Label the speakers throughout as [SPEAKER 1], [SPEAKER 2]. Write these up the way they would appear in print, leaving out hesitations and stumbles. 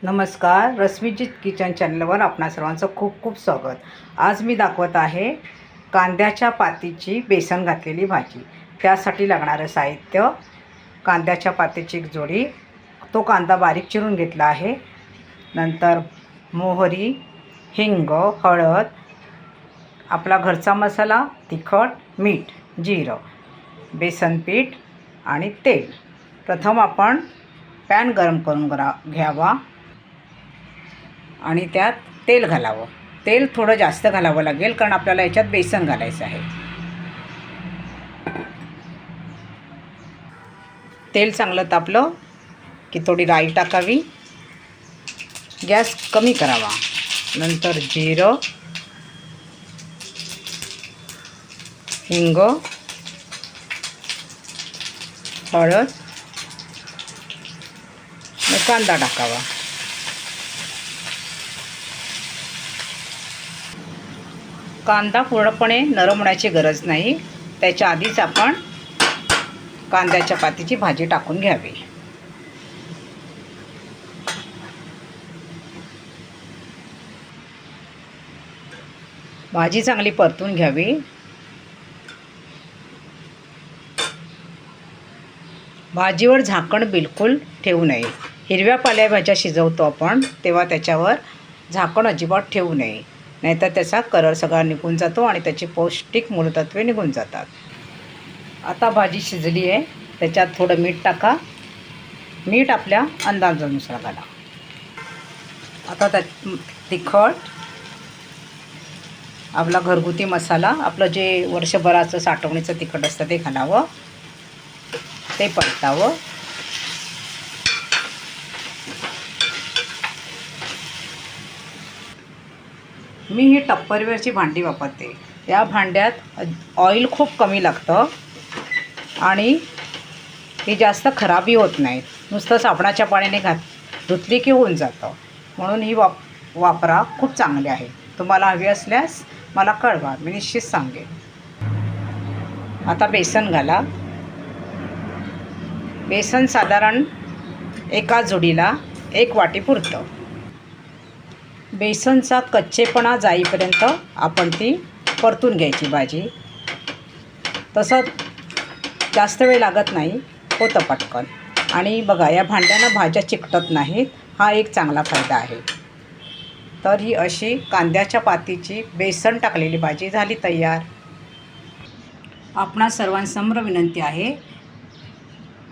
[SPEAKER 1] नमस्कार, रश्मीजी किचन चॅनलवर आपणा सर्वांचं खूप खूप स्वागत। आज मी दाखवत आहे कांद्याच्या पातीची बेसन घातलेली भाजी। त्यासाठी लागणारे साहित्य: कांद्याच्या पातीची एक जोडी, तो कांदा बारीक चिरून घेतला आहे। नंतर मोहरी, हिंग, हळद, आपला घरचा मसाला, तिखट, मीठ, जिरं, बेसन पीठ आणि तेल। प्रथम आपण पॅन गरम करून घ्यावा आणि त्यात तेल घालावं। तेल थोडं जास्त घालावं लागेल कारण आपल्याला याच्यात बेसन घालायचं आहे। तेल चांगलं तापलं की थोडी राई टाकावी, गॅस कमी करावा। नंतर जिरं, हिंग, हळद, कांदा टाकावा। कांदा पूर्णपणे नरम होण्याची गरज नाही, त्याच्या आधीच आपण कांद्याच्या पातीची भाजी टाकून घ्यावी। भाजी चांगली परतून घ्यावी। भाजीवर झाकण बिलकुल ठेवू नये। हिरव्या पालेभाज्या शिजवतो आपण तेव्हा त्याच्यावर झाकण अजिबात ठेवू नये, नाहीतर त्याचा कलर सगळा निघून जातो आणि त्याची पौष्टिक मूलतत्वे निघून जातात। आता भाजी शिजली आहे, त्याच्यात थोडं मीठ टाका। मीठ आपल्या अंदाजानुसार घाला। आता त्यात तिखट, आपला घरगुती मसाला, आपलं जे वर्षभराचं साठवणीचं तिखट असतं ते घालावं, ते परतावं। मी ही टप्परवेअरची भांडी वापरते। या भांड्यात ऑइल खूप कमी लागतं आणि ही जास्त खराबही होत नाही। नुसतं साबणाच्या पाण्याने धुतली की होऊन जातं, म्हणून ही वापरा, खूप चांगली आहे। तुम्हाला हवी असल्यास मला कळवा, मी निश्चित सांगेन। आता बेसन घाला। बेसन साधारण एका जोडीला 1 वाटी पुरतं। बेसनचा कच्चेपणा जाईपर्यंत आपण ती परतून घ्यायची भाजी। तसं जास्त वेळ लागत नाही, होतं पटकन। आणि बघा, या भांड्यांना भाज्या चिकटत नाहीत, हा एक चांगला फायदा आहे। तर ही अशी कांद्याच्या पातीची बेसन टाकलेली भाजी झाली तयार। आपणा सर्वांसमोर विनंती आहे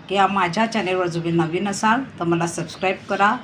[SPEAKER 1] की माझ्या चॅनेलवर तुम्ही नवीन असाल तर मला सबस्क्राईब करा,